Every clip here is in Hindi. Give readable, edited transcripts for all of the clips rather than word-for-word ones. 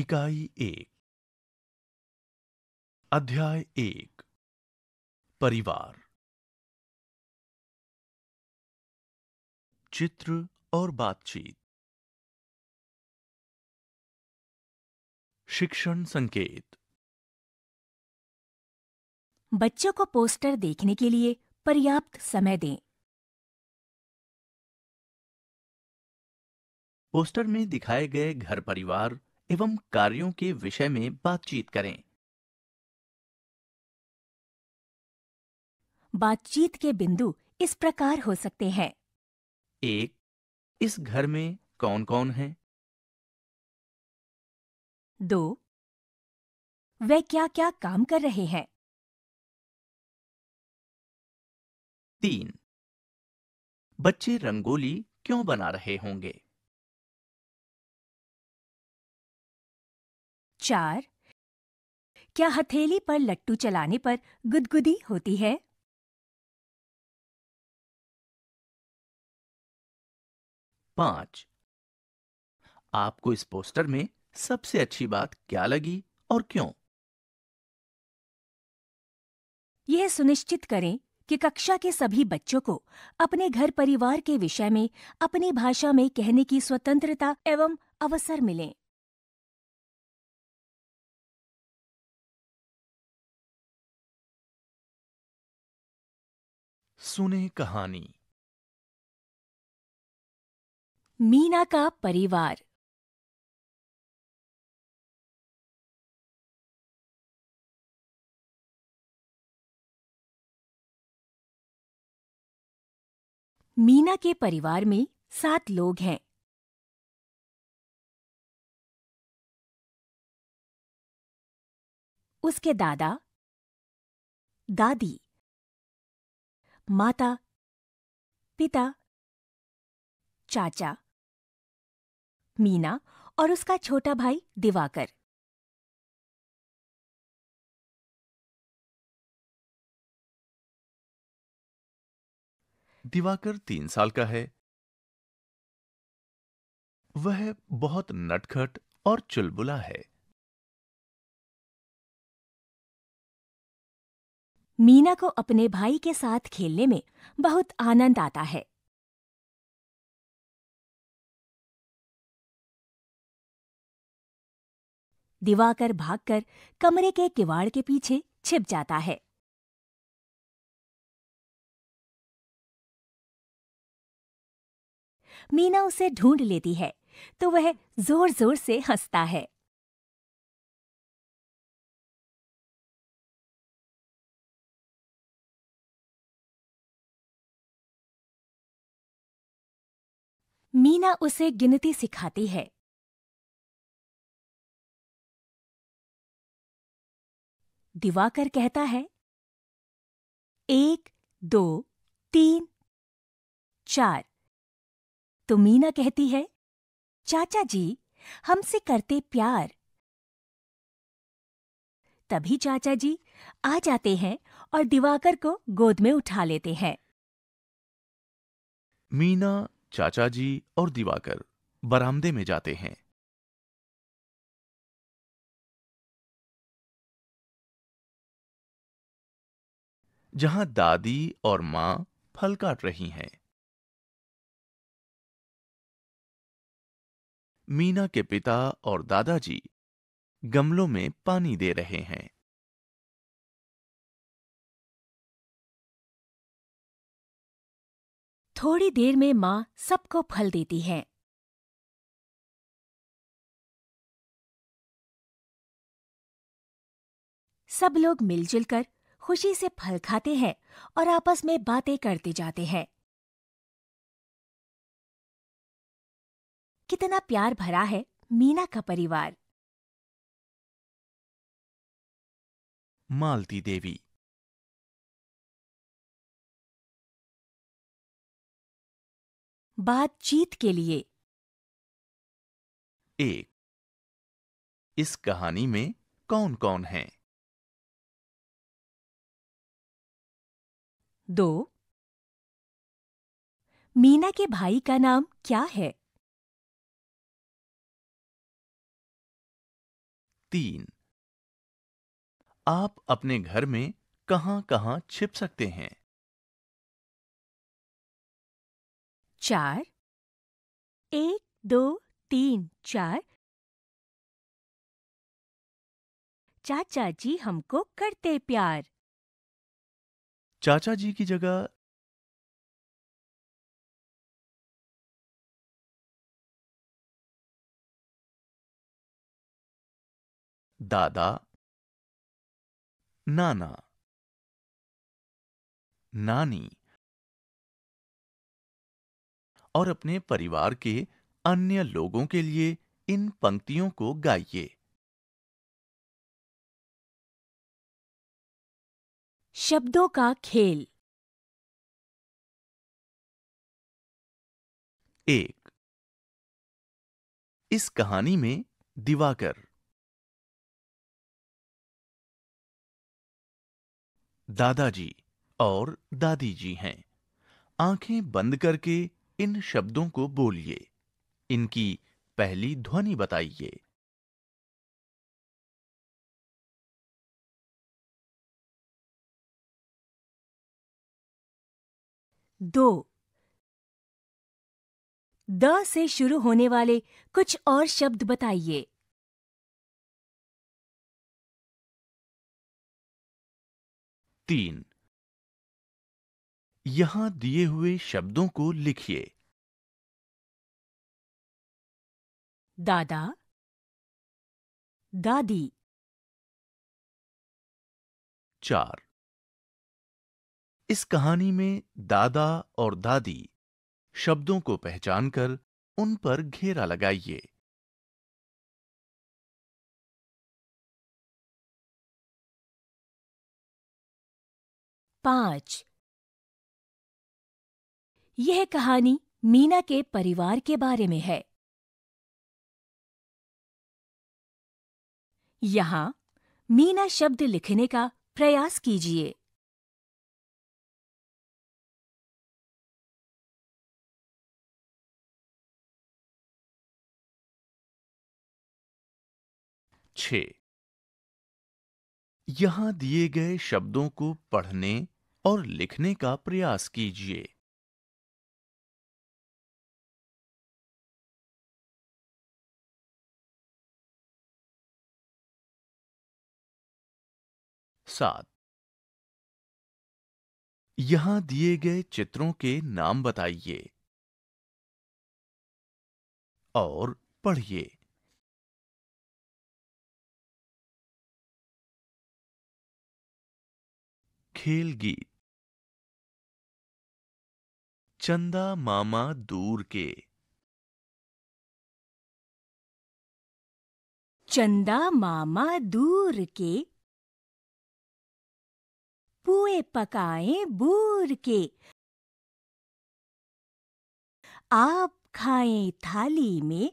इकाई 1 अध्याय 1 परिवार। चित्र और बातचीत। शिक्षण संकेत। बच्चों को पोस्टर देखने के लिए पर्याप्त समय दें। पोस्टर में दिखाए गए घर परिवार एवं कार्यों के विषय में बातचीत करें। बातचीत के बिंदु इस प्रकार हो सकते हैं। 1. इस घर में कौन कौन है? 2. वे क्या क्या काम कर रहे हैं? 3. बच्चे रंगोली क्यों बना रहे होंगे? 4. क्या हथेली पर लट्टू चलाने पर गुदगुदी होती है? 5. आपको इस पोस्टर में सबसे अच्छी बात क्या लगी और क्यों? यह सुनिश्चित करें कि कक्षा के सभी बच्चों को अपने घर परिवार के विषय में अपनी भाषा में कहने की स्वतंत्रता एवं अवसर मिले। सुने कहानी। मीना का परिवार। मीना के परिवार में 7 लोग हैं। उसके दादा, दादी, माता, पिता, चाचा, मीना और उसका छोटा भाई दिवाकर। दिवाकर 3 साल का है। वह बहुत नटखट और चुलबुला है। मीना को अपने भाई के साथ खेलने में बहुत आनंद आता है। दिवाकर भागकर कमरे के किवाड़ के पीछे छिप जाता है। मीना उसे ढूंढ लेती है तो वह जोर-जोर से हंसता है। मीना उसे गिनती सिखाती है। दिवाकर कहता है 1, 2, 3, 4। तो मीना कहती है चाचा जी हमसे करते प्यार। तभी चाचा जी आ जाते हैं और दिवाकर को गोद में उठा लेते हैं। मीना, चाचा जी और दिवाकर बरामदे में जाते हैं। जहां दादी और मां फल काट रही हैं। मीना के पिता और दादाजी गमलों में पानी दे रहे हैं। थोड़ी देर में माँ सबको फल देती है। सब लोग मिलजुल कर खुशी से फल खाते हैं और आपस में बातें करते जाते हैं। कितना प्यार भरा है मीना का परिवार। मालती देवी। बातचीत के लिए। 1. इस कहानी में कौन कौन है? 2. मीना के भाई का नाम क्या है? 3. आप अपने घर में कहां-कहां छिप सकते हैं? 4, 1, 2, 3, 4। चाचा जी हमको करते प्यार। चाचा जी की जगह दादा, नाना, नानी और अपने परिवार के अन्य लोगों के लिए इन पंक्तियों को गाइए। शब्दों का खेल। 1. इस कहानी में दिवाकर, दादाजी और दादी जी हैं। आंखें बंद करके इन शब्दों को बोलिए। इनकी पहली ध्वनि बताइए। 2, द से शुरू होने वाले कुछ और शब्द बताइए। 3. यहां दिए हुए शब्दों को लिखिए। दादा, दादी। 4. इस कहानी में दादा और दादी शब्दों को पहचानकर उन पर घेरा लगाइए। 5, यह कहानी मीना के परिवार के बारे में है। यहाँ मीना शब्द लिखने का प्रयास कीजिए। 6. यहां दिए गए शब्दों को पढ़ने और लिखने का प्रयास कीजिए। 7. यहां दिए गए चित्रों के नाम बताइए और पढ़िए। खेल गीत। चंदा मामा दूर के। चंदा मामा दूर के, पुए पकाए बूर के। आप खाएं थाली में,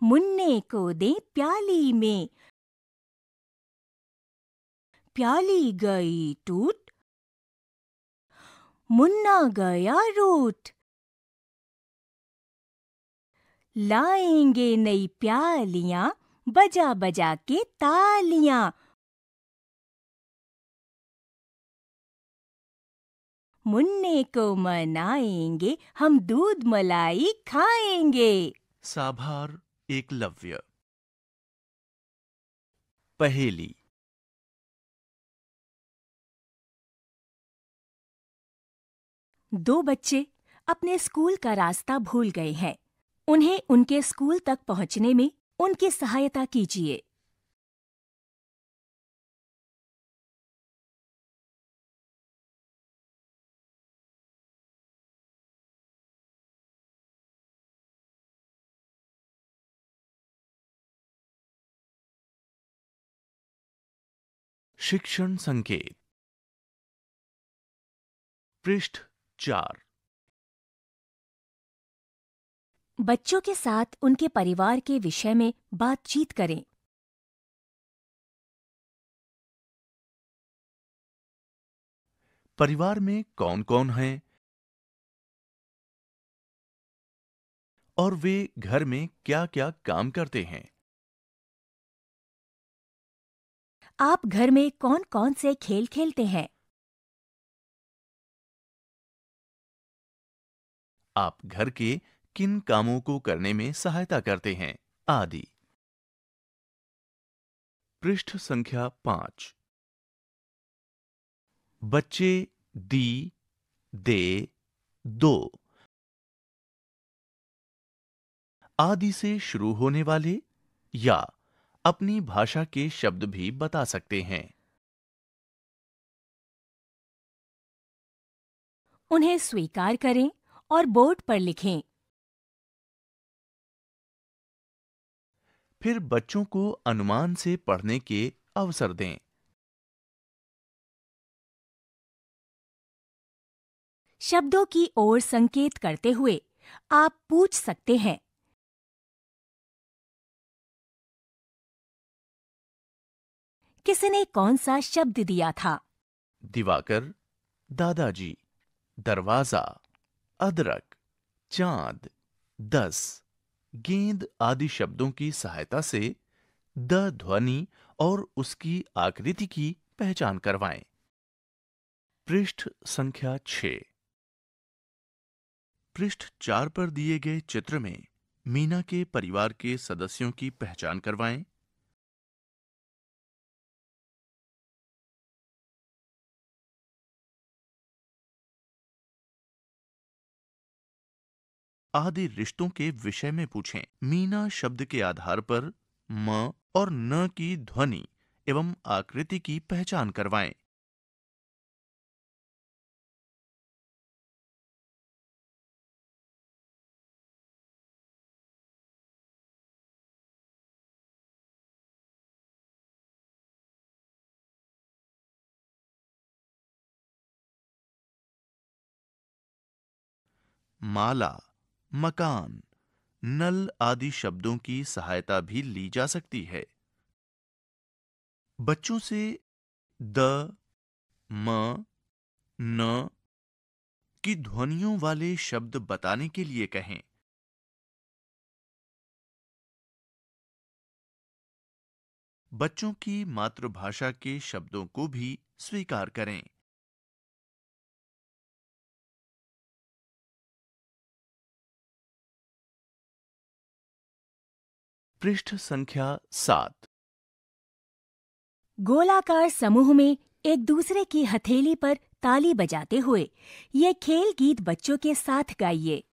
मुन्ने को दें प्याली में। प्याली गई टूट, मुन्ना गया रूठ। लाएंगे नई प्यालियां, बजा बजा के तालियां। मुन्ने को मनाएंगे, हम दूध मलाई खाएंगे। साभार एकलव्य। पहेली। दो बच्चे अपने स्कूल का रास्ता भूल गए हैं। उन्हें उनके स्कूल तक पहुंचने में उनकी सहायता कीजिए। शिक्षण संकेत। पृष्ठ 4। बच्चों के साथ उनके परिवार के विषय में बातचीत करें। परिवार में कौन-कौन है और वे घर में क्या-क्या काम करते हैं। आप घर में कौन-कौन से खेल खेलते हैं? आप घर के किन कामों को करने में सहायता करते हैं आदि। पृष्ठ संख्या 5। बच्चे दी, दे, दो आदि से शुरू होने वाले या अपनी भाषा के शब्द भी बता सकते हैं। उन्हें स्वीकार करें और बोर्ड पर लिखें। फिर बच्चों को अनुमान से पढ़ने के अवसर दें। शब्दों की ओर संकेत करते हुए आप पूछ सकते हैं, किसने कौन सा शब्द दिया था? दिवाकर, दादाजी, दरवाजा, अदरक, चांद, 10, गेंद आदि शब्दों की सहायता से द ध्वनि और उसकी आकृति की पहचान करवाएं। पृष्ठ संख्या 6। पृष्ठ 4 पर दिए गए चित्र में मीना के परिवार के सदस्यों की पहचान करवाएं। आदि रिश्तों के विषय में पूछें। मीना शब्द के आधार पर म और न की ध्वनि एवं आकृति की पहचान करवाएं। माला, मकान, नल आदि शब्दों की सहायता भी ली जा सकती है। बच्चों से द, म, न की ध्वनियों वाले शब्द बताने के लिए कहें। बच्चों की मातृभाषा के शब्दों को भी स्वीकार करें। पृष्ठ संख्या 7। गोलाकार समूह में एक दूसरे की हथेली पर ताली बजाते हुए ये खेल गीत बच्चों के साथ गाइए।